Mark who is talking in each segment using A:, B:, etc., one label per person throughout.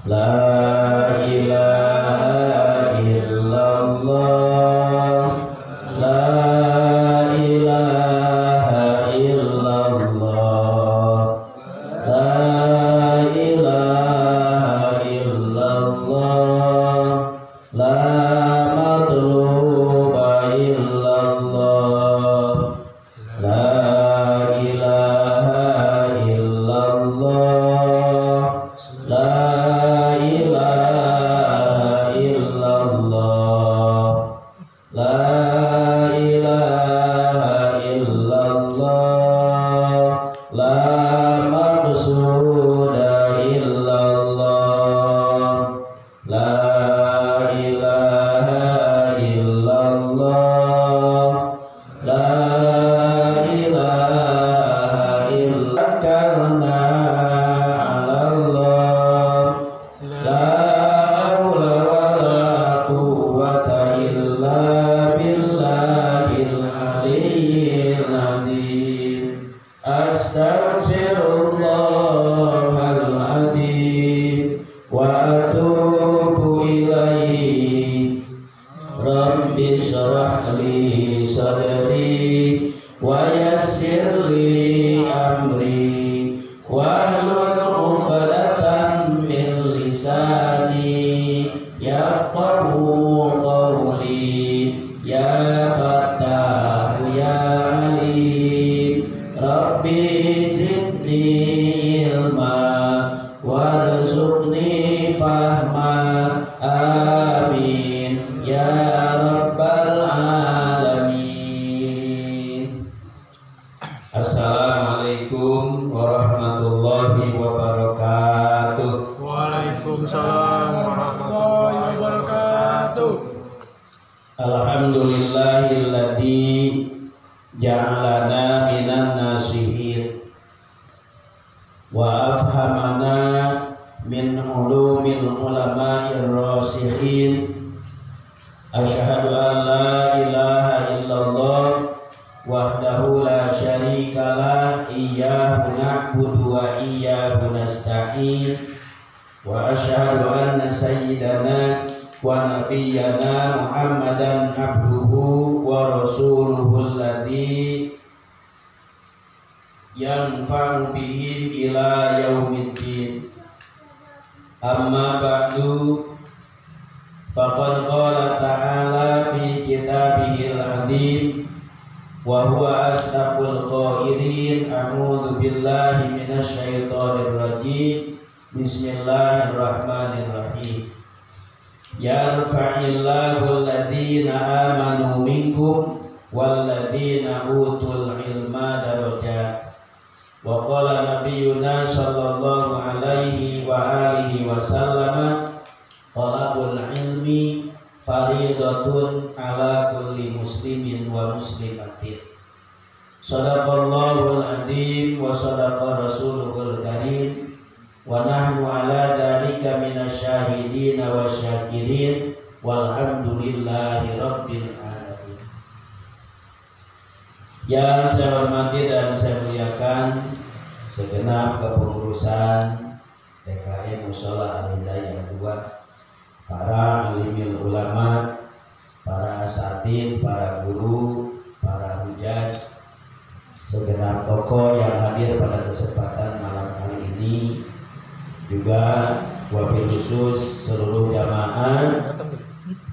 A: La ilaha illallah, la ilaha illallah, la ilaha illallah, la matluba illallah, la ilaha illallah, la ilaha illallah, la ilaha illallah, la maqsuda illallah, la ilaha illallah, la ilaha illallah, la haula wala quwwata illa billahil aliyyil azim. Astaghfirullahal azim wa atubu ilaihi. Rabbi shrah li sadri wa yassir li amri wahlul 'uqdatam min lisani yafqahu qawli. Ya Fattahu ya Alim, Rabbi zidni ilma warzuqni fahma. Amin ya rabbal alamin. Assalamualaikum warahmatullahi wabarakatuh.
B: Waalaikumsalam warahmatullahi wabarakatuh.
A: Alhamdulillahilladzi ja'alana minan nasihin wa afhamana min ulumil ulama'ir rasikhin. Asyhadu an la ilaha illallah wahdahu la syarikalah, iyyahu na'budu wa iyyahu nasta'in. Wa asyhadu anna sayyidana wa nabiyyana Muhammadan abduhu wa rasuluhu alladzi yanfa'u bihim ila yaumiddin. Amma ba'du, faqad qala ta'ala fi kitabihil azim wa huwa asdaqul qailin. A'udzu billahi minasy syaithanir rajim. Bismillahirrahmanirrahim. Yarfa'illahu alladhina amanu minkum walladhina utul ilma darajat. Wa qala nabiyyuna sallallahu alaihi wa alihi wa sallama, talabul ilmi faridatun ala kulli muslimin wa muslimatin. Sadaqallahul azim wa sadaqa rasuluhul karim wa nahnu ala dzalika minasyahidin wa syakirin walhamdulillahi rabbil alamin. Yang saya hormati dan saya muliakan segenap kepengurusan DKM Mushola Al-Hidayah 2, para alimil ulama, para asatid, para guru, para hujat, segenap tokoh yang hadir pada kesempatan malam kali ini, juga wabil khusus seluruh jamaah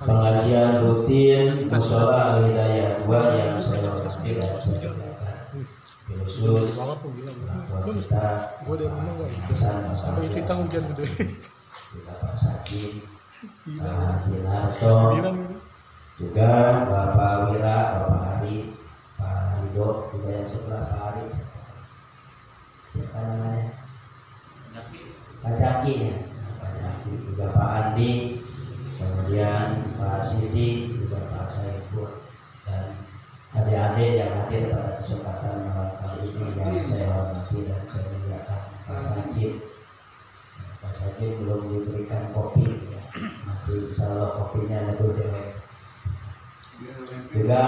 A: pengajian rutin Mushola Al-Hidayah 2 yang saya hormati dan saya muliakan. Khusus orang tua kita, Hasan kita Pak Sakin, Pak Haji Narto, juga Bapak Wira, Bapak Hari, Pak Ridho, juga yang sebelah Pak Hari, siapa namanya? Pak Jaki ya, Pak Jaki, juga Pak Andi, kemudian Pak Siti, juga Pak Saiful, dan adik-adik yang hadir pada kesempatan malam kali ini yang saya hormati dan saya muliakan. Pak Sajid, Pak Sajid belum diberikan kopi ya. Nanti insya Allah kopinya itu dewek. Juga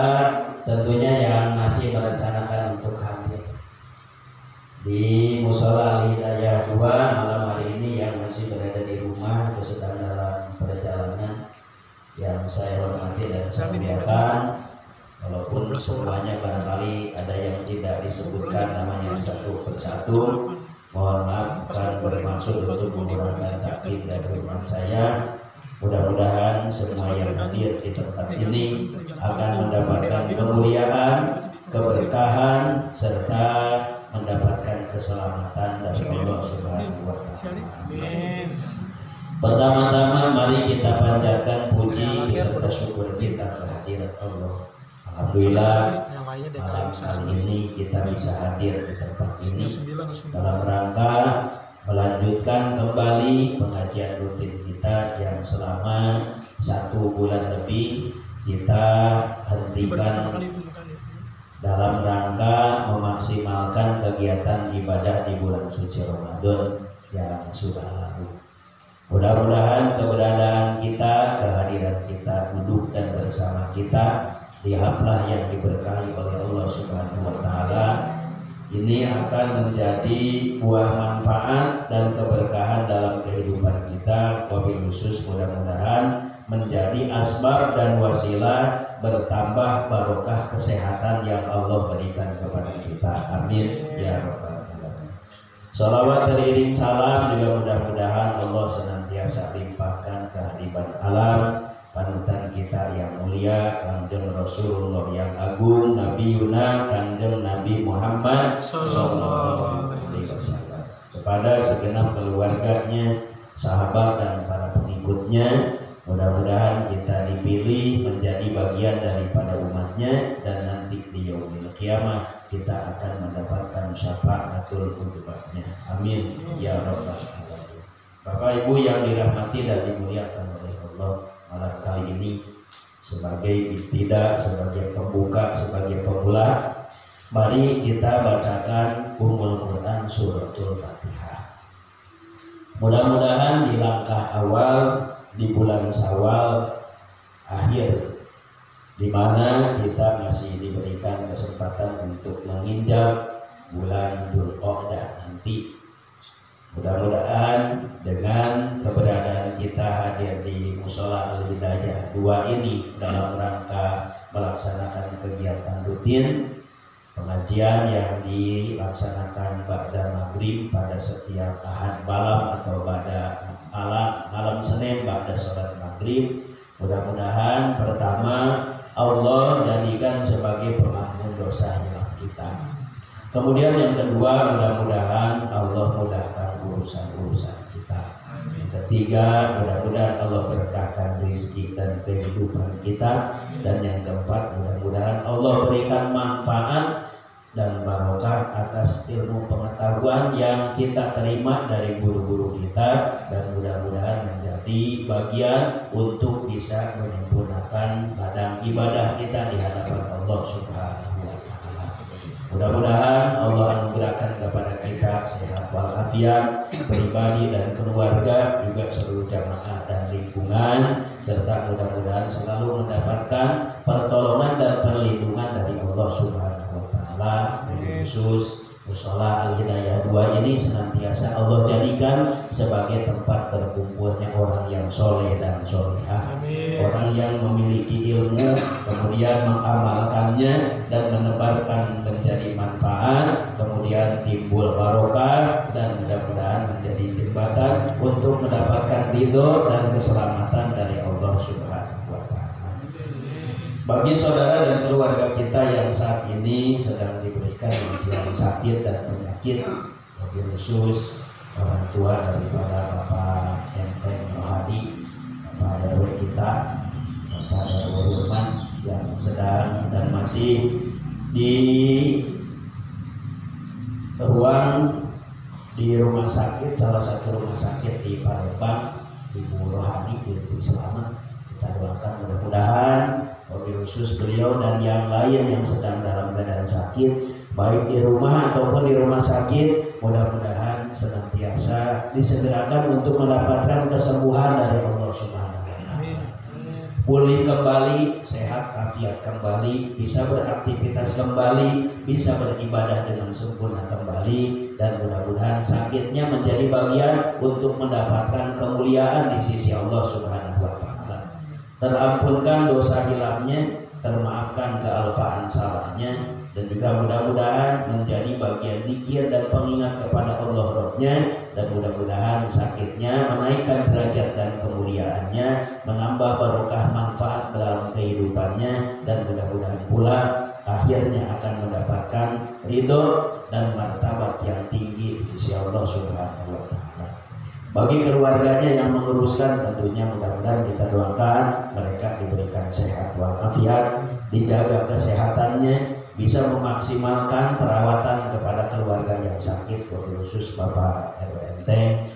A: tentunya yang masih merencanakan untuk hadir di Mushola Al-Hidayah 2 malam hari ini yang masih berada di dari rumah atau sedang dalam perjalanan, yang saya hormati dan saya muliakan, walaupun semuanya barangkali ada yang tidak disebutkan namanya satu persatu, mohon maaf, bukan bermaksud untuk mengurangkan takdir dan firman saya. Mudah-mudahan semua yang hadir di tempat ini akan mendapatkan kemuliaan, keberkahan, serta mendapatkan keselamatan dari Allah Subhanahu wa Ta'ala. Pertama-tama mari kita panjatkan puji beserta syukur kita kehadirat Allah. Alhamdulillah malam kali ini kita bisa hadir di tempat ini dalam rangka melanjutkan kembali pengajian rutin kita yang selama 1 bulan lebih kita hentikan dalam rangka memaksimalkan kegiatan ibadah di bulan suci Ramadan yang sudah lalu. Mudah-mudahan keberadaan kita, kehadiran kita, duduk dan bersama kita di haflah yang diberkahi oleh Allah Subhanahu wa Ta'ala ini akan menjadi buah manfaat dan keberkahan dalam kehidupan kita, wabil khusus mudah-mudahan menjadi asbab dan wasilah bertambah barokah kesehatan yang Allah berikan kepada kita. Amin ya rabbal alamin. Shalawat teriring salam juga mudah-mudahan Allah senantiasa limpahkan kehadiran alam panutan kita yang mulia, Kanjeng Rasulullah yang agung, Nabi Yuna, Kanjeng Nabi Muhammad sallallahu alaihi wasallam, kepada segenap keluarganya, sahabat dan para pengikutnya. Mudah-mudahan kita dipilih menjadi bagian daripada umatnya, dan nanti di yaumil qiyamah kita akan mendapatkan syafaatul udzbahnya. Amin ya rabbal alamin. Bapak Ibu yang dirahmati dan dimuliakan oleh Allah, malam kali ini sebagai ibtidah, sebagai pembuka, sebagai pemula, mari kita bacakan Ummul Quran Suratul Fatihah. Mudah-mudahan di langkah awal di bulan Syawal akhir, di mana kita masih diberikan kesempatan untuk menginjak bulan Dzulqa'dah nanti. Mudah-mudahan dengan keberadaan kita hadir di Mushola Al-Hidayah 2 ini dalam rangka melaksanakan kegiatan rutin pengajian yang dilaksanakan ba'da maghrib pada setiap ahad malam atau pada malam Senin ba'da sholat maghrib. Mudah-mudahan pertama Allah jadikan sebagai pengampun dosa hilang kita. Kemudian yang kedua, mudah-mudahan Allah mudahkan urusan-urusan kita. Yang ketiga, mudah-mudahan Allah berkahkan rezeki dan kehidupan kita. Dan yang keempat, mudah-mudahan Allah berikan manfaat dan barokah atas ilmu pengetahuan yang kita terima dari guru-guru kita, dan mudah-mudahan menjadi bagian untuk bisa menyempurnakan ladang ibadah kita di hadapan Allah Subhanahu wa Ta'ala. Mudah-mudahan Allah anugerahkan kepada kita sehat walafiat pribadi dan keluarga, juga seluruh jamaah dan lingkungan, serta mudah-mudahan selalu mendapatkan pertolongan dan perlindungan dari Allah Subhanahu wa Ta'ala. Khusus Mushola Al-Hidayah 2 ini senantiasa Allah jadikan sebagai tempat berkumpulnya orang yang soleh dan solehah, orang yang memiliki ilmu kemudian mengamalkannya dan menebarkan menjadi manfaat, kemudian timbul barokah, dan mudah-mudahan menjadi jembatan untuk mendapatkan ridho dan keselamatan dari Allah Subhanahu wa Ta'ala. Bagi saudara dan keluarga kita yang saat ini sedang diberikan ujian sakit dan penyakit, bagi khusus orang tua daripada Bapak Enteng Rohadi, Bapak RW kita, Bapak RW Urman yang sedang dan masih di ruang di rumah sakit, salah satu rumah sakit di Palembang, Ibu Rohani binti Selamat. Kita doakan mudah-mudahan wabil khusus beliau dan yang lain yang sedang dalam keadaan sakit, baik di rumah ataupun di rumah sakit, mudah-mudahan senantiasa disegerakan untuk mendapatkan kesembuhan dari Allah Subhanahu wa Ta'ala. pulih kembali, sehat afiat kembali, bisa beraktivitas kembali, bisa beribadah dengan sempurna kembali, dan mudah-mudahan sakitnya menjadi bagian untuk mendapatkan kemuliaan di sisi Allah Subhanahu wa taala. Terampunkan dosa hilafnya, termaafkan kealfaan salahnya, dan juga mudah-mudahan menjadi bagian zikir dan pengingat kepada Allah Rabb-nya, dan mudah-mudahan sakitnya menaikkan derajat dan kemuliaannya, menambah barokah manfaat dalam kehidupannya, dan mudah-mudahan pula akhirnya akan mendapatkan ridho dan martabat yang tinggi di sisi Allah Subhanahu wa taala. Bagi keluarganya yang menguruskan, tentunya mudah-mudahan kita doakan mereka diberikan sehat walafiat, dijaga kesehatannya, bisa memaksimalkan perawatan kepada keluarga yang sakit, khusus Bapak RWNT.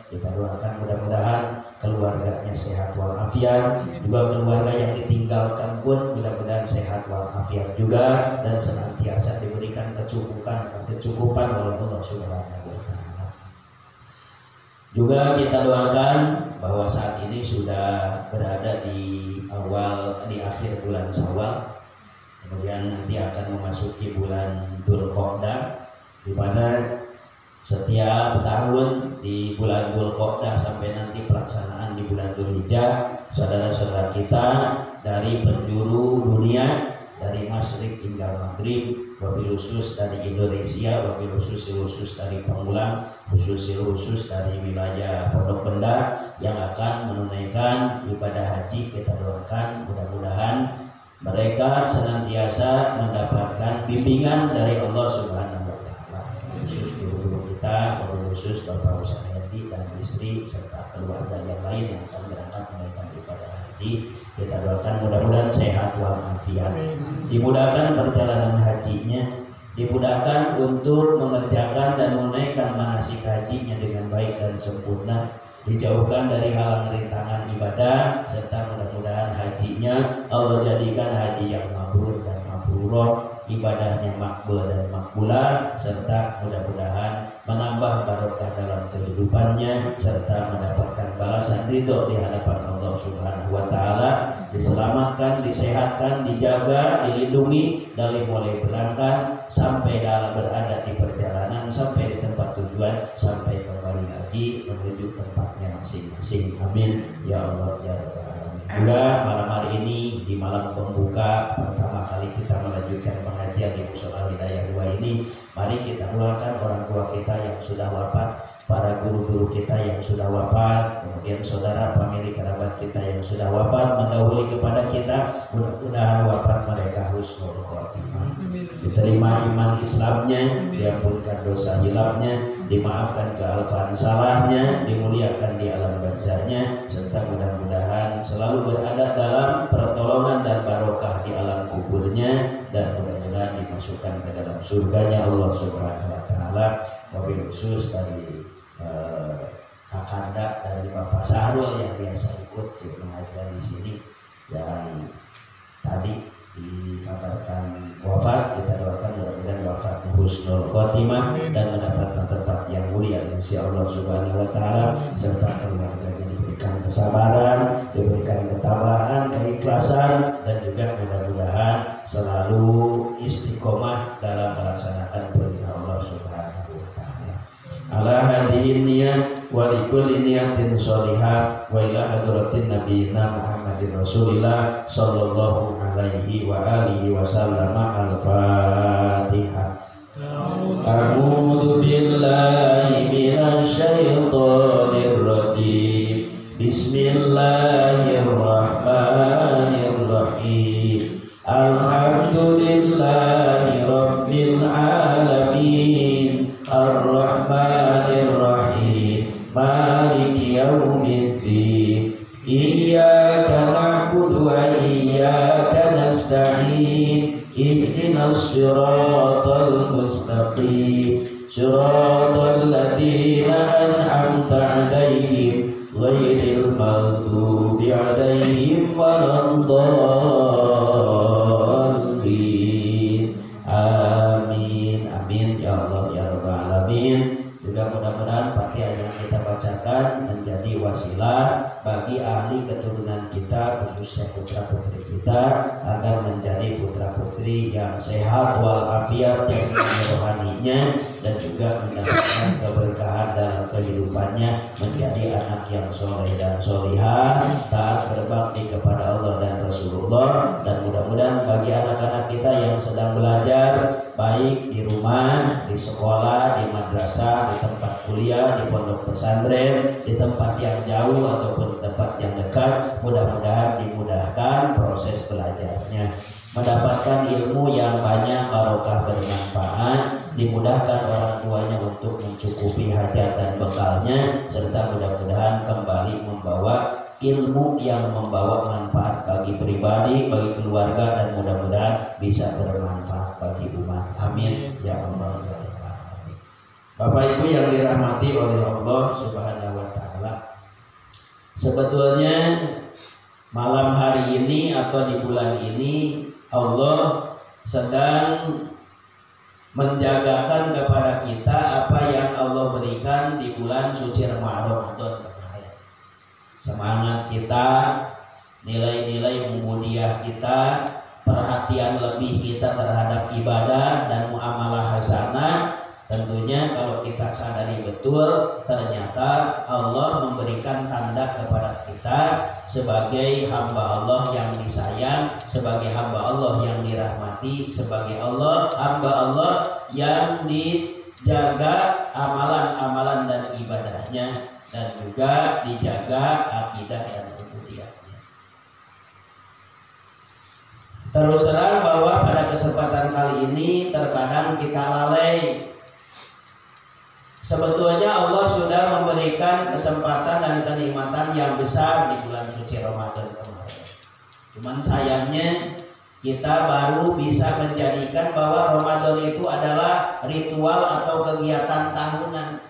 A: Kita doakan mudah-mudahan keluarganya sehat walafiat, juga keluarga yang ditinggalkan pun mudah-mudahan sehat walafiat juga, dan senantiasa diberikan kecukupan oleh Allah Subhanahu wa taala. Juga kita doakan bahwa saat ini sudah berada di akhir bulan Syawal, kemudian nanti akan memasuki bulan Dzulqa'dah, di mana setiap tahun di bulan Dzulqa'dah sampai nanti pelaksanaan di bulan Dzulhijjah, saudara-saudara kita dari penjuru dunia, dari masyrik hingga maghrib, wabil khusus dari Indonesia, wabil khusus dari Pamulang, khusus dari wilayah Pondok Benda yang akan menunaikan ibadah haji, kita doakan mudah-mudahan mereka senantiasa mendapatkan bimbingan dari Allah Subhanahu wa taala, khusus guru-guru kita, khusus Bapak Ustaz Hadi dan istri serta keluarga yang lain yang akan berangkat menunaikan ibadah haji. Kita doakan mudah-mudahan sehat walafiat, dimudahkan perjalanan hajinya, dimudahkan untuk mengerjakan dan menunaikan manasik hajinya dengan baik dan sempurna, dijauhkan dari halang rintangan ibadah, serta mudah-mudahan hajinya Allah jadikan haji yang mabrur dan mabrurah, ibadahnya makbul dan makbulah, serta mudah-mudahan menambah barokah dalam kehidupannya, serta mendapatkan balasan ridho di hadapan Allah Subhanahu wa taala, diselamatkan, disehatkan, dijaga, dilindungi dari mulai berangkat sampai dalam berada di perjalanan, sampai di tempat tujuan, sampai kembali lagi menuju tempatnya masing-masing. Amin ya Allah ya Rabbal alamin. Juga malam hari ini di malam pembuka pertama kali kita melanjutkan pengajian di Mushola Hidayah 2 ini, mari kita doakan orang tua kita yang sudah wafat, para guru-guru kita yang sudah wafat, kemudian saudara famili kerabat kita yang sudah wafat mendahului kepada kita, mudah-mudahan wafat mereka husnul khotimah, diterima iman Islamnya, diampunkan dosa hilafnya, dimaafkan kealfaan salahnya, dimuliakan di alam barzahnya, serta mudah-mudahan selalu berada dalam pertolongan dan barokah di alam kuburnya, dan mudah-mudahan dimasukkan ke dalam surganya Allah Subhanahu wa taala. Wabil khusus dari Kakanda dari Bapak Sahrul yang biasa ikut di pengajian di sini yang tadi dikabarkan wafat, kita doakan mudah-mudahan wafatnya husnul khotimah dan mendapatkan tempat yang mulia insya Allah Subhanahu wa taala, serta keluarganya diberikan kesabaran, diberikan ketabahan, keikhlasan, dan juga mudah-mudahan selalu istiqomah dalam melaksanakan perintah Allah Subhanahu wa taala. Ala hadhihi niyat wa likulli niyatin sholihah wa ila hadratin nabiyina Muhammadin Rasulillah sallallahu alaihi wa alihi wa sallama. Al-Fatihah. A'udzu billahi minasy syaithanir rajim. Bismillahirrahmanirrahim. Alhamdulillahi rabbil alamin. Ar-Rahmanir Rahim. Maliki yaumiddin. Iyyaka na'budu wa iyyaka nasta'in. Ihdinas siratal mustaqim. Siratal ladzina an'amta 'alaihim ghairil maghdubi 'alaihim waladdallin. Amin. Amin ya Allah ya Rabbal alamin. Juga mudah-mudahan Fatihah yang kita bacakan menjadi wasilah bagi ahli keturunan kita, khususnya putra putri kita, agar menjadi putra putri yang sehat walafiat jasmani rohaninya, dan juga mendapatkan keberkahan dalam kehidupannya, menjadi anak yang soleh dan solihah, taat berbakti kepada Allah dan Rasulullah. Dan mudah-mudahan bagi anak-anak kita yang sedang belajar, baik di rumah, di sekolah, di madrasah, di tempat kuliah, di pondok pesantren, di tempat yang jauh ataupun tempat yang dekat, mudah-mudahan dimudahkan proses belajarnya, mendapatkan ilmu yang banyak, barokah, bermanfaat, dimudahkan orang tuanya untuk mencukupi hajat dan bekalnya, serta mudah-mudahan kembali membawa ilmu yang membawa manfaat bagi pribadi, bagi keluarga, dan mudah-mudahan bisa bermanfaat bagi umat. Amin ya Allah ya Rabbal alamin. Bapak Ibu yang dirahmati oleh Allah Subhanahu wa taala, sebetulnya malam hari ini atau di bulan ini Allah sedang menjagakan kepada kita apa yang Allah berikan di bulan suci Ramadan kemarin. Semangat kita, nilai-nilai muhammadiyah kita, perhatian lebih kita terhadap ibadah dan muamalah hasanah. Tentunya kalau kita sadari betul, ternyata Allah memberikan tanda kepada kita sebagai hamba Allah yang disayang, sebagai hamba Allah yang dirahmati, sebagai hamba Allah yang dijaga amalan-amalan dan ibadahnya, dan juga dijaga akidah dan ubudiyahnya. Terus terang bahwa pada kesempatan kali ini terkadang kita lalai. Sebetulnya Allah sudah memberikan kesempatan dan kenikmatan yang besar di bulan suci Ramadan kemarin. Cuman sayangnya kita baru bisa menjadikan bahwa Ramadan itu adalah ritual atau kegiatan tahunan,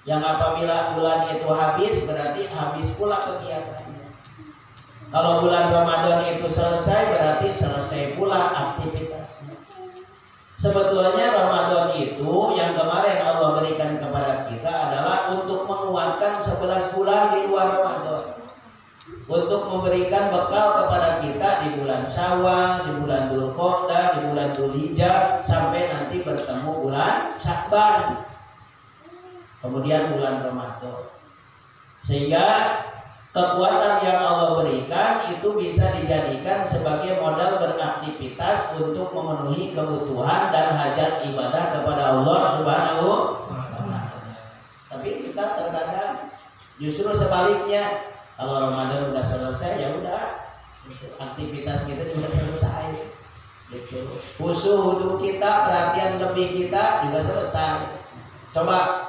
A: yang apabila bulan itu habis berarti habis pula kegiatannya. Kalau bulan Ramadan itu selesai berarti selesai pula aktivitasnya. Sebetulnya Ramadan itu yang kemarin Allah berikan kepada kita adalah untuk menguatkan 11 bulan di luar Ramadan, untuk memberikan bekal kepada kita di bulan Syawal, di bulan Dzulqa'dah, di bulan Dzulhijjah, sampai nanti bertemu bulan Sya'ban, kemudian bulan Ramadan. Sehingga kekuatan yang Allah berikan itu bisa dijadikan sebagai modal beraktivitas untuk memenuhi kebutuhan dan hajat ibadah kepada Allah Subhanahu wa ta'ala. Tapi kita terkadang justru sebaliknya, kalau Ramadan udah selesai ya udah, aktivitas kita juga selesai gitu. Husu kita, perhatian lebih kita juga selesai. Coba,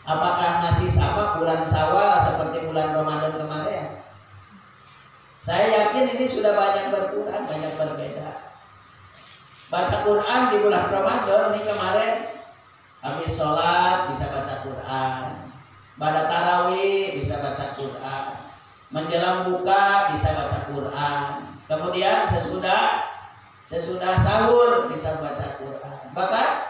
A: apakah masih sama bulan Syawal seperti bulan Ramadan kemarin? Saya yakin ini sudah banyak berkurang, banyak berbeda. Baca Quran di bulan Ramadan ini kemarin, habis sholat bisa baca Quran, pada tarawih bisa baca Quran, menjelang buka bisa baca Quran, kemudian sesudah sahur bisa baca Quran, bahkan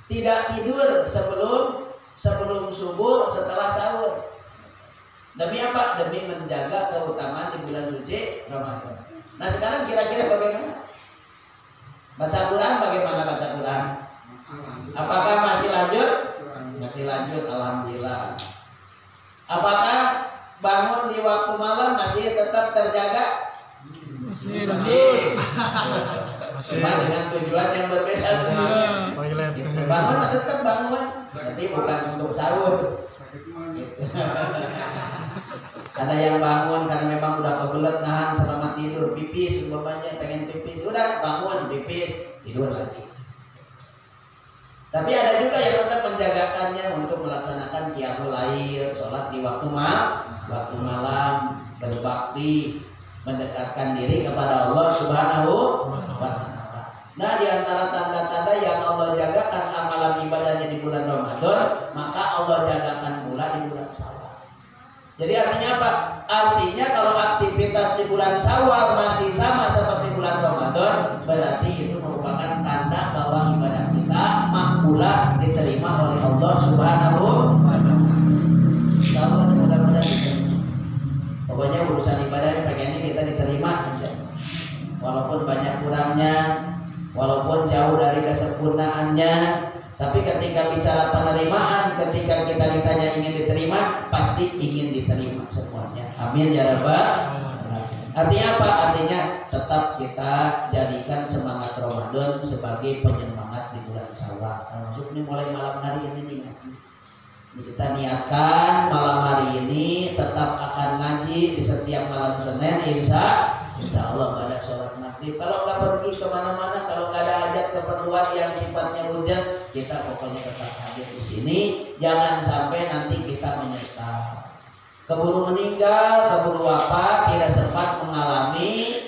A: tidak tidur sebelum subuh, setelah sahur. Demi apa? Demi menjaga keutamaan di bulan suci Ramadan. Nah sekarang kira-kira bagaimana? Baca Quran, bagaimana baca Quran? Apakah masih lanjut? Masih lanjut, alhamdulillah. Apakah bangun di waktu malam masih tetap terjaga?
B: Masih lanjut.
A: Cuma dengan tujuan yang berbeda. Bangun tetap bangun, tapi bukan untuk sahur. Ada yang bangun karena memang udah kebelet nahan selama tidur, pipis, umpamanya pengen pipis, udah bangun pipis, tidur lagi. Tapi ada juga yang tetap menjagakannya untuk melaksanakan qiyamul lail, sholat di waktu malam, berbakti, mendekatkan diri kepada Allah Subhanahu wa ta'ala. Nah, di antara tanda-tanda yang Allah jagakan amalan ibadahnya di bulan Ramadan, maka Allah jagakan pula di bulan Syawal. Jadi artinya apa? Artinya kalau aktivitas di bulan Syawal masih sama seperti bulan Ramadan, berarti itu merupakan tanda bahwa ibadah kita makbulah, diterima oleh Allah Subhanahu wa ta'ala. Insyaallah mudah-mudahan. banyak kurangnya, walaupun jauh dari kesempurnaannya, tapi ketika bicara penerimaan, ketika kita ditanya ingin diterima, pasti ingin diterima semuanya. Amin ya rabbal. Artinya apa? Artinya tetap kita jadikan semangat Ramadan sebagai penyemangat di bulan Syawal. Termasuk ini mulai malam hari ini nih ngaji. Kita niatkan malam hari ini tetap akan ngaji di setiap malam Senin, insya Allah pada sholat maghrib. Kalau nggak pergi kemana-mana, kalau nggak ada hajat keperluan yang sifatnya urgent, kita pokoknya tetap hadir di sini. Jangan sampai nanti kita menyesal. Keburu meninggal, keburu wafat, tidak sempat mengalami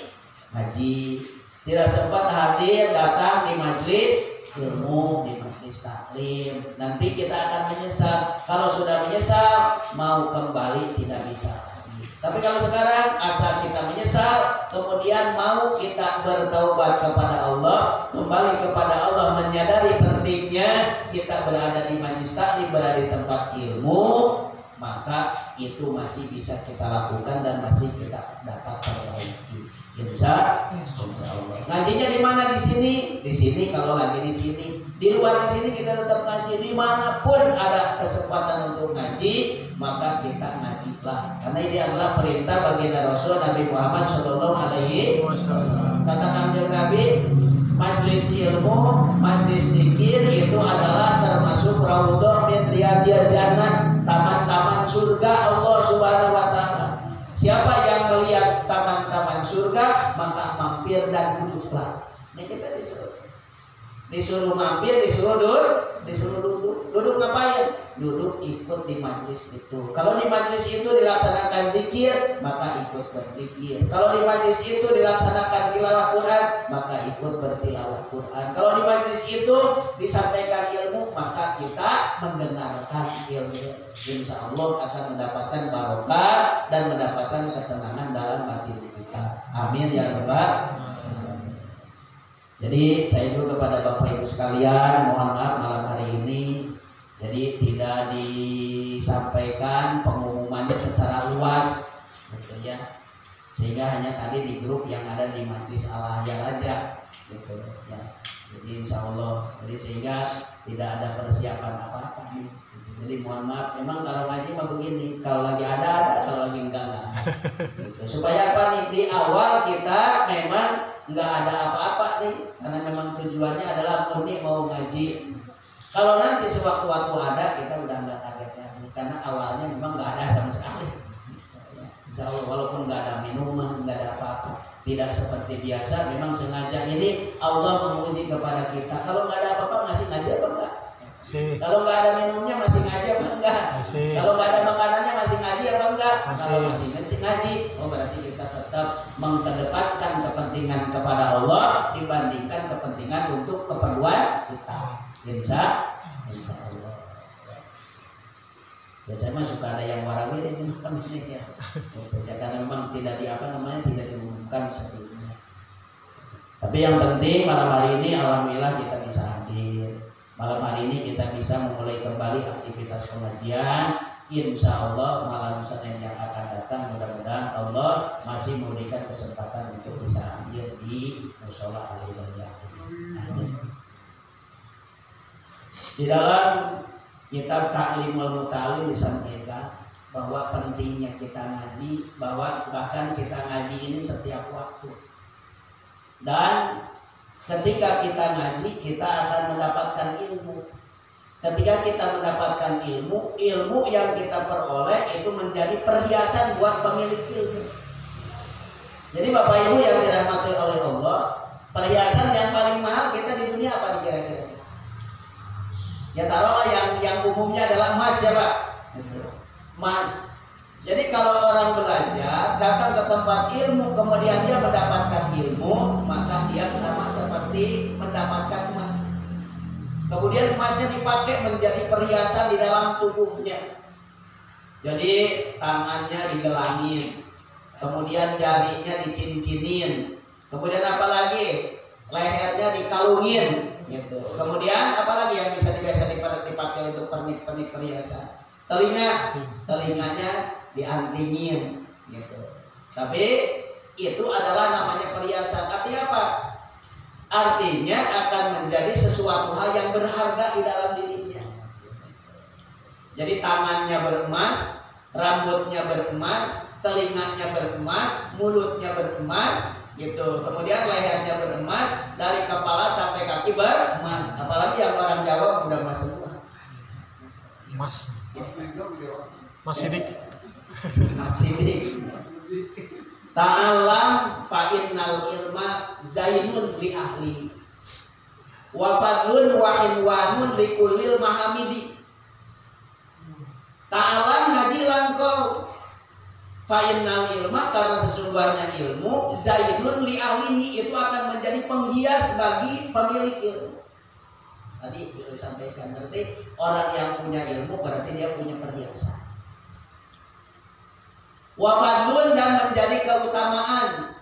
A: haji, tidak sempat hadir datang di majelis ilmu, di majelis taklim. Nanti kita akan menyesal. Kalau sudah menyesal, mau kembali tidak bisa lagi. Tapi kalau sekarang asal kita menyesal, kemudian mau kita bertaubat kepada Allah, kembali kepada Allah, menyadari pentingnya kita berada di majelis taklim, berada di tempat ilmu, maka itu masih bisa kita lakukan dan masih kita dapat perbaiki. Insya Allah. Ngajinya di mana di sini? Di sini kalau lagi di sini. Di luar di sini kita tetap ngaji. Dimanapun ada kesempatan untuk ngaji, maka kita ngajilah. Karena ini adalah perintah baginda Rasul Nabi Muhammad SAW. Kata Kanjeng Nabi, majlis ilmu, majlis zikir itu adalah termasuk raudhah min riyadil jannah, taman-taman surga Allah Subhanahu wa taala. Siapa yang melihat taman-taman surga, maka mampir dan duduklah. Ini kita disuruh mampir, disuruh duduk. Duduk ngapain? Duduk ikut di majlis itu. Kalau di majlis itu dilaksanakan zikir, maka ikut berzikir. Kalau di majlis itu dilaksanakan tilawah Quran, maka ikut bertilawah Quran. Kalau di majlis itu disampaikan ilmu, maka kita mendengarkan ilmu. Insya Allah akan mendapatkan barokah dan mendapatkan ketenangan dalam batin kita. Amin ya rabbal. Jadi saya dulu kepada Bapak Ibu sekalian, mohon maaf malam hari ini jadi tidak disampaikan pengumumannya secara luas, gitu ya. Sehingga hanya tadi di grup yang ada di Majlis Al-Hayal aja, gitu ya. Jadi insya Allah, jadi sehingga tidak ada persiapan apa-apa. Gitu. Jadi mohon maaf, memang kalau ngaji mah begini, kalau lagi ada, kalau lagi enggak. Gitu. Supaya apa nih? Di awal kita memang nggak ada apa-apa nih, karena memang tujuannya adalah murni mau ngaji. Kalau nanti sewaktu-waktu ada, kita udah nggak kaget lagi, karena awalnya memang nggak ada sama sekali. Insya Allah, walaupun nggak ada minuman, nggak ada apa-apa, tidak seperti biasa. Memang sengaja ini Allah menguji kepada kita. Kalau nggak ada apa-apa, ngasih ngaji apa enggak? Kalau nggak ada minumnya, masih ngaji apa enggak? Kalau nggak ada makanannya, masih ngaji apa enggak? Kalau masih ngaji, oh berarti kita tetap mengedepankan kepentingan kepada Allah dibandingkan kepentingan untuk keperluan kita. Insya Allah. Biasanya mah suka ada yang warawir ini ya. Karena memang tidak tidak diumumkan sebelumnya. Tapi yang penting malam hari ini alhamdulillah kita bisa hadir. Malam hari ini kita bisa memulai kembali aktivitas pengajian. Insya Allah malam Senin yang akan datang, mudah-mudahan Allah masih memberikan kesempatan untuk bisa hadir di Mushola Al-Hidayah. Di dalam kitab Ta'limul Muta'allim disampaikan bahwa pentingnya kita ngaji, bahwa bahkan kita ngaji ini setiap waktu. Dan ketika kita ngaji, kita akan mendapatkan ilmu. Ketika kita mendapatkan ilmu, ilmu yang kita peroleh itu menjadi perhiasan buat pemilik ilmu. Jadi Bapak Ibu yang dirahmati oleh Allah, perhiasan yang paling mahal kita di dunia apa kira-kira? Ya taruhlah yang umumnya adalah emas ya Pak. Emas. Jadi kalau orang belajar datang ke tempat ilmu kemudian dia mendapatkan ilmu, maka dia sama seperti mendapatkan emas. Kemudian emasnya dipakai menjadi perhiasan di dalam tubuhnya. Jadi tangannya digelangin, kemudian jarinya dicincinin, kemudian apalagi lehernya dikalungin, gitu. Kemudian apalagi yang bisa biasa dipakai untuk pernik-pernik perhiasan? Telinganya diantingin, gitu. Tapi itu adalah namanya perhiasan. Artinya apa? Artinya akan menjadi sesuatu hal yang berharga di dalam dirinya. Jadi tangannya beremas, rambutnya beremas, telinganya beremas, mulutnya beremas, gitu. Kemudian lehernya beremas, dari kepala sampai kaki beremas. Apalagi yang orang Jawa udah emas semua.
B: Mas Sidik.
A: Mas Sidik. Ta'alam fa innal ilma zainun li ahli wa fadlun wa hinwanun li kullil mahamidi. Ta'alam ngajilah kau, fa innal ilma, karena sesungguhnya ilmu zainun li ahlihi, itu akan menjadi penghias bagi pemilik ilmu. Tadi sudah disampaikan, berarti orang yang punya ilmu berarti dia punya perhiasan. Wafadun, dan menjadi keutamaan,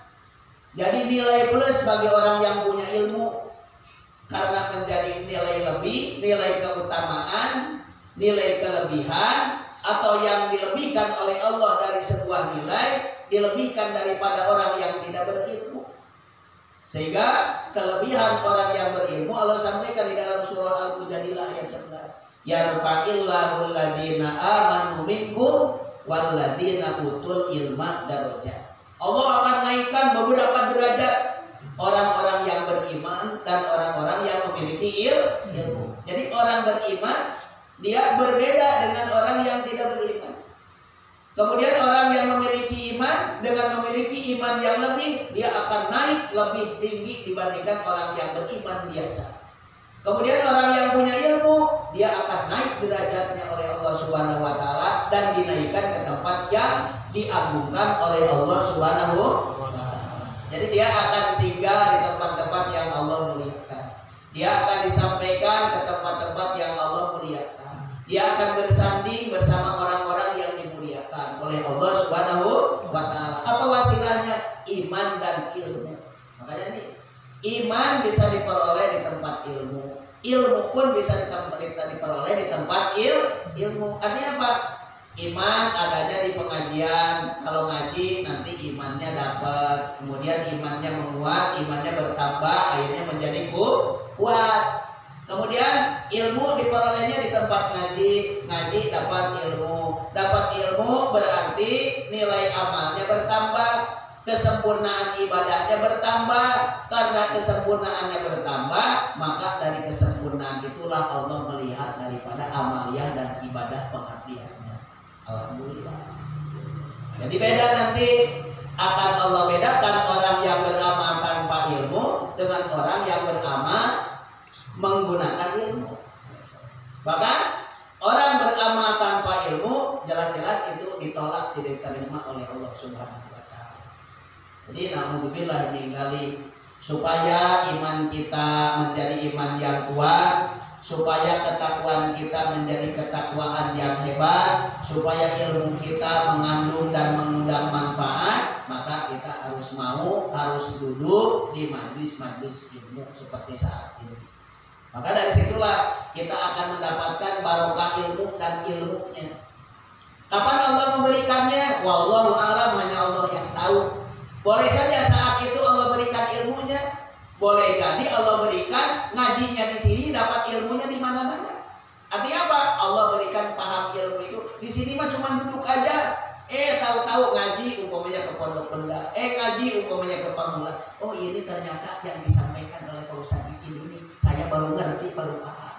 A: jadi nilai plus bagi orang yang punya ilmu, karena menjadi nilai lebih, nilai keutamaan, nilai kelebihan, atau yang dilebihkan oleh Allah dari sebuah nilai, dilebihkan daripada orang yang tidak berilmu. Sehingga kelebihan orang yang berilmu Allah sampaikan di dalam surah Al-Mujadilah ayat 11. Yarfa'illahu alladhina amanu minkum walladzina utul ilma darajat. Allah akan naikkan beberapa derajat orang-orang yang beriman dan orang-orang yang memiliki ilmu. Jadi orang beriman dia berbeda dengan orang yang tidak beriman. Kemudian orang yang memiliki iman dengan memiliki iman yang lebih, dia akan naik lebih tinggi dibandingkan orang yang beriman biasa. Kemudian orang yang punya ilmu, dia akan naik derajatnya oleh Allah Subhanahu wa taala dan dinaikkan ke tempat yang diagungkan oleh Allah Subhanahu wa taala. Jadi dia akan singgah di tempat-tempat yang Allah muliakan. Dia akan disampaikan ke tempat-tempat yang Allah muliakan. Dia akan bersanding bersama orang-orang yang dimuliakan oleh Allah Subhanahu wa taala. Apa wasilahnya? Iman dan ilmu. Makanya nih, iman bisa diperoleh di tempat ilmu. Ilmu pun bisa diperoleh di tempat ilmu. Artinya apa? Iman adanya di pengajian. Kalau ngaji nanti imannya dapat, kemudian imannya menguat, imannya bertambah, akhirnya menjadi kuat. Kemudian ilmu diperolehnya di tempat ngaji, ngaji dapat ilmu. Dapat ilmu berarti nilai amalnya bertambah, kesempurnaan ibadahnya bertambah. Karena kesempurnaannya bertambah, maka dari kesempurnaan itulah Allah melihat daripada amaliyah dan ibadah pengabdiannya. Alhamdulillah. Jadi beda nanti, akan Allah bedakan orang yang beramal tanpa ilmu dengan orang yang beramal menggunakan ilmu. Bahkan orang beramal tanpa ilmu jelas-jelas itu ditolak, tidak diterima oleh Allah Subhanahu wa taala. Jadi naudzubillah min dzalik, supaya iman kita menjadi iman yang kuat, supaya ketakwaan kita menjadi ketakwaan yang hebat, supaya ilmu kita mengandung dan mengundang manfaat, maka kita harus duduk di majlis-majlis ilmu seperti saat ini. Maka dari situlah kita akan mendapatkan barokah ilmu dan ilmunya. Kapan Allah memberikannya? Wallahu a'lam, hanya Allah yang tahu. Boleh saja saat itu Allah berikan ilmunya, boleh jadi Allah berikan ngajinya di sini, dapat ilmunya di mana-mana. Artinya apa? Allah berikan paham ilmu itu di sini mah cuma duduk aja. Tahu-tahu ngaji umpamanya ke pondok benda, ngaji umpamanya ke Pamulan. Oh, ini ternyata yang disampaikan oleh Pak Ustadz ini saya baru ngerti, baru paham.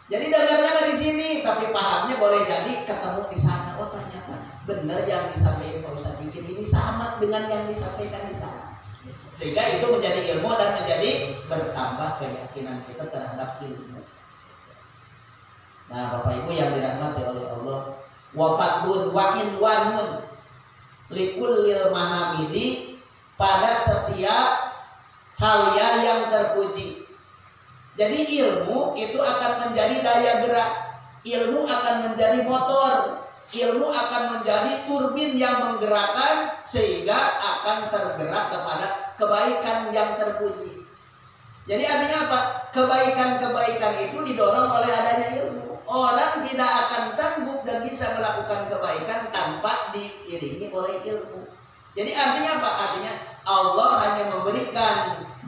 A: Jadi dengarnya di sini, tapi pahamnya boleh jadi ketemu di sana. Oh, ternyata benar yang disampaikan Pak Ustadz ini sama dengan yang disampaikan di sana. Sehingga itu menjadi ilmu dan menjadi bertambah keyakinan kita terhadap ilmu. Nah, Bapak Ibu yang dirahmati oleh Allah, wa fadlun wa inwanun likullil mahamidi, pada setiap halia yang terpuji. Jadi ilmu itu akan menjadi daya gerak, ilmu akan menjadi motor, ilmu akan menjadi turbin yang menggerakkan sehingga akan tergerak kepada kebaikan yang terpuji. Jadi artinya apa? Kebaikan-kebaikan itu didorong oleh adanya ilmu. Orang tidak akan sanggup dan bisa melakukan kebaikan tanpa diiringi oleh ilmu. Jadi artinya apa? Artinya Allah hanya memberikan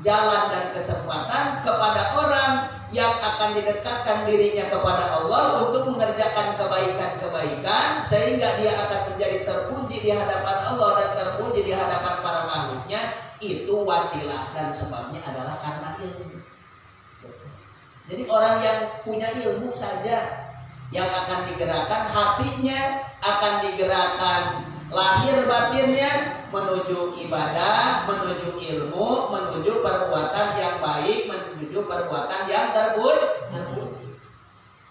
A: jalan dan kesempatan kepada orang yang akan didekatkan dirinya kepada Allah untuk mengerjakan kebaikan-kebaikan, sehingga dia akan menjadi terpuji di hadapan Allah dan terpuji di hadapan para makhluknya. Itu wasilah dan sebabnya adalah karena ilmu. Jadi orang yang punya ilmu saja yang akan digerakkan hatinya, akan digerakkan lahir batinnya menuju ibadah, menuju ilmu, menuju perbuatan yang baik, menuju perbuatan yang terpuji.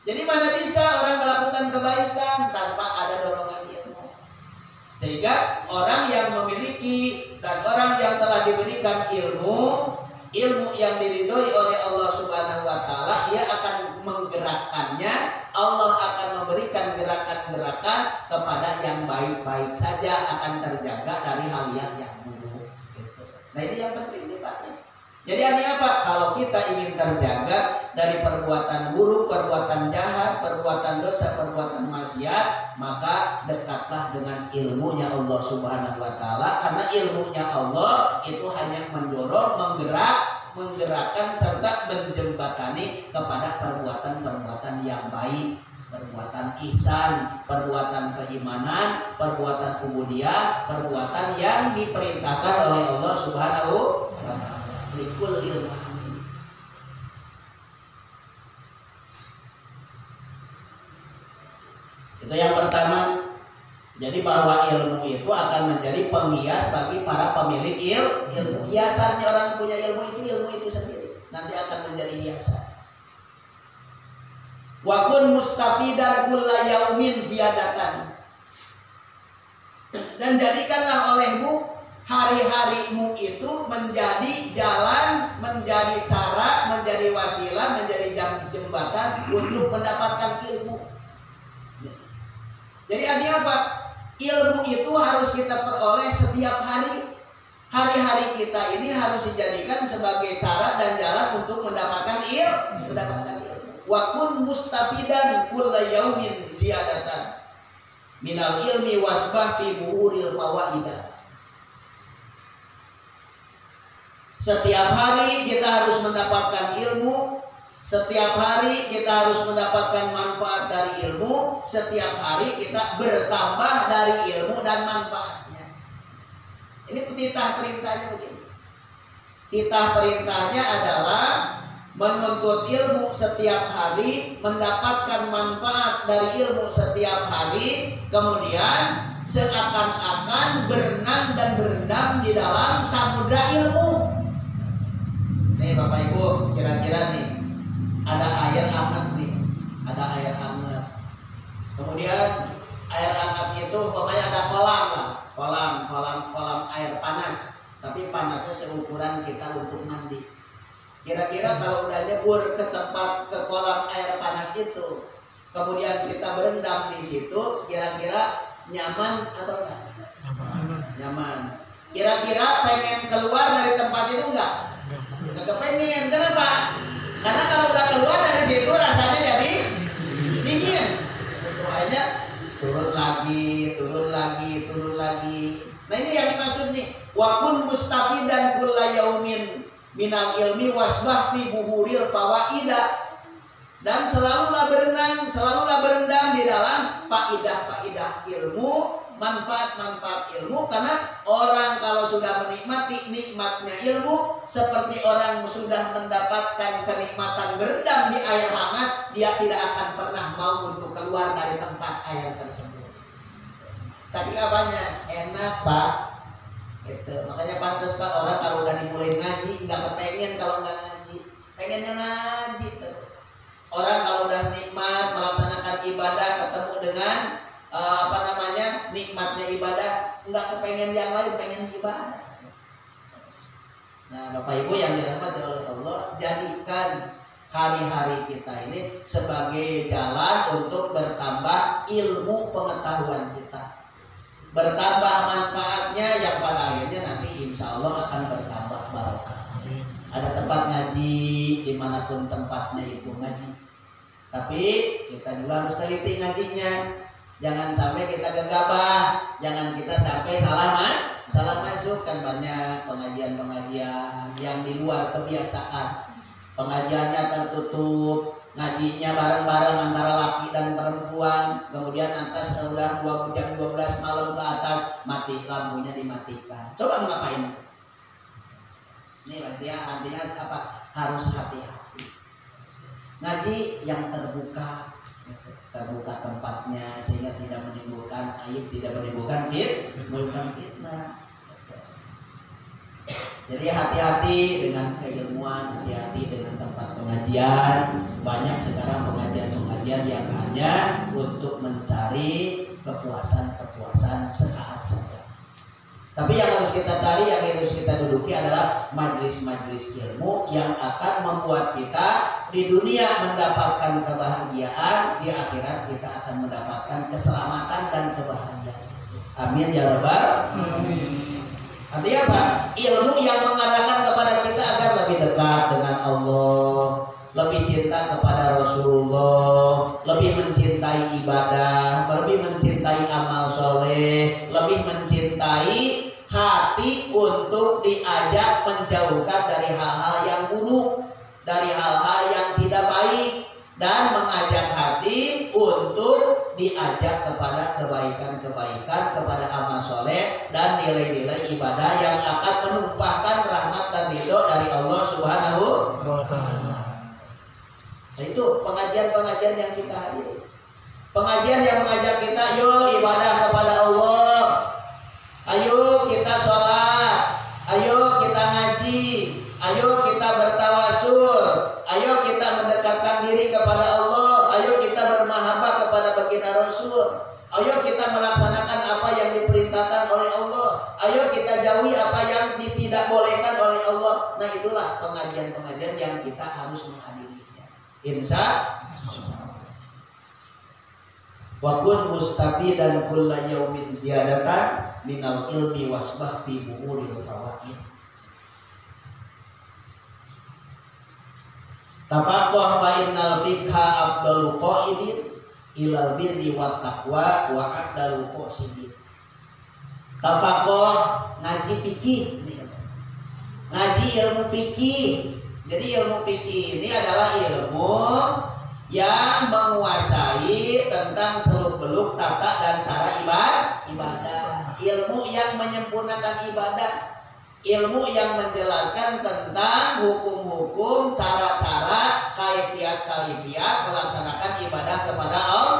A: Jadi mana bisa orang melakukan kebaikan tanpa ada dorongan ilmu. Sehingga orang yang memiliki dan orang yang telah diberikan ilmu yang diridhoi oleh Allah Subhanahu wa taala, dia akan menggerakkannya. Allah akan memberikan gerakan-gerakan kepada yang baik-baik saja, akan terjaga dari hal yang buruk. Nah ini yang penting nih Pak. Jadi artinya apa? Kalau kita ingin terjaga dari perbuatan buruk, perbuatan jahat, perbuatan dosa, perbuatan maksiat, maka dekatlah dengan ilmunya Allah Subhanahu wa taala, karena ilmunya Allah itu hanya mendorong, menggerakkan serta menjembatani kepada perbuatan-perbuatan yang baik, perbuatan ihsan, perbuatan keimanan, perbuatan ubudiyah, perbuatan yang diperintahkan oleh Allah Subhanahu wa taala. Likul ilmu. Itu yang pertama. Jadi bahwa ilmu itu akan menjadi penghias bagi para pemilik ilmu. Hiasannya orang punya ilmu itu sendiri nanti akan menjadi hiasan. Wa kun mustafidan kulla yaumin ziyadatan. Dan jadikanlah olehmu hari-harimu itu menjadi jalan, menjadi cara, menjadi wasilah, menjadi jembatan untuk mendapatkan ilmu. Jadi artinya apa? Ilmu itu harus kita peroleh setiap hari. Hari-hari kita ini harus dijadikan sebagai cara dan jalan untuk mendapatkan ilmu. Wa kun mustafidan kulla yaumin ziyadatan minal ilmi wasbah fi buhuril fawaidah. Setiap hari kita harus mendapatkan ilmu. Setiap hari kita harus mendapatkan manfaat dari ilmu. Setiap hari kita bertambah dari ilmu dan manfaatnya. Ini titah perintahnya begini. Titah perintahnya adalah menuntut ilmu setiap hari, mendapatkan manfaat dari ilmu setiap hari, kemudian seakan-akan berenang dan berendam di dalam samudra ilmu. Nih Bapak Ibu, kira-kira nih ada air hangat nih, ada air hangat. Kemudian air hangat itu pokoknya ada kolam lah, kolam air panas. Tapi panasnya seukuran kita untuk mandi. Kira-kira kalau udah nyebur ke kolam air panas itu, kemudian kita berendam di situ, kira-kira nyaman atau enggak? Nyaman. Kira-kira pengen keluar dari tempat itu enggak? Enggak pengen. Kenapa? Karena kalau udah keluar dari situ rasanya jadi dingin. Makanya turun lagi. Nah ini yang dimaksud nih. Wa kun mustafidan kulla yaumin minal ilmi wasbah fi buhuril fawaidah. Dan selalulah berenang, selalulah berendam di dalam faidah ilmu, manfaat ilmu. Karena orang kalau sudah menikmati nikmatnya ilmu, seperti orang sudah mendapatkan kenikmatan berendam di air hangat, dia tidak akan pernah mau untuk keluar dari tempat air tersebut. Saking apanya? Enak Pak. Itu makanya pantas Pak, orang kalau udah dimulai ngaji nggak kepengen kalau nggak ngaji, pengennya ngaji tuh. Orang kalau udah nikmat melaksanakan ibadah, ketemu dengan nikmatnya ibadah, nggak kepengen yang lain, pengen ibadah. Nah Bapak Ibu yang dirahmati oleh Allah, jadikan hari-hari kita ini sebagai jalan untuk bertambah ilmu pengetahuan kita, bertambah manfaatnya yang pada akhirnya nanti insya Allah akan bertambah barokah. Ada tempat ngaji, dimanapun tempatnya itu ngaji. Tapi kita juga harus teliti ngajinya. Jangan sampai kita gegabah, jangan kita sampai salah salah masuk kan banyak pengajian-pengajian yang di luar kebiasaan. Pengajiannya tertutup, ngajinya bareng-bareng antara laki dan perempuan. Kemudian atas udah jam 12 malam ke atas mati lampunya dimatikan. Coba ngapain? Ini berarti ya, artinya apa? Harus hati-hati. Ngaji yang terbuka tempatnya sehingga tidak menimbulkan aib, tidak menimbulkan fitnah. Jadi hati-hati dengan keilmuan, hati-hati dengan tempat pengajian. Banyak sekarang pengajian-pengajian yang hanya untuk mencari kepuasan sesaat saja. Tapi yang harus kita cari, yang harus kita duduki adalah majlis-majlis ilmu yang akan membuat kita di dunia mendapatkan kebahagiaan, di akhirat kita akan mendapatkan keselamatan dan kebahagiaan. Amin ya rabbal alamin. Artinya apa? Ilmu yang mengarahkan kepada kita agar lebih dekat dengan Allah, lebih cinta kepada Rasulullah, lebih mencintai ibadah, lebih mencintai amal soleh, lebih mencintai hati untuk diajak menjauhkan dari hal-hal yang buruk, dari hal-hal yang tidak baik, dan mengajak hati untuk diajak kepada kebaikan-kebaikan, kepada amal soleh dan nilai-nilai ibadah yang akan menumpahkan rahmat dan ridho dari Allah Subhanahu wa Ta'ala. Nah, itu pengajian-pengajian yang kita hadiri. Pengajian yang mengajak kita, yuk ibadah kepada Allah, ayo kita sholat, ayo kita ngaji, ayo kita bertawasul, ayo kita mendekatkan diri kepada Allah, ayo kita bermahabbah kepada baginda Rasul, ayo kita melaksanakan apa yang diperintahkan oleh Allah, ayo kita jauhi apa yang tidak bolehkan oleh Allah. Nah, itulah pengajian-pengajian yang kita harus menghadirinya. Insya Allah. Wa kun mustafidan kulla yaumin ziyadatan minal ilmi wasbah fi bu'uril fawaid. Tafaqah fa innal fiqha afdalu qaidin ilal birri wat taqwa wa afdalu qasidin. Tafaqah ngaji fikih, ngaji ilmu fikih. Jadi ilmu fikih ini adalah ilmu yang menguasai tentang seluk-beluk tata dan cara ibadah, ilmu yang menyempurnakan ibadah, ilmu yang menjelaskan tentang hukum-hukum, cara-cara, kaifiat melaksanakan ibadah kepada Allah.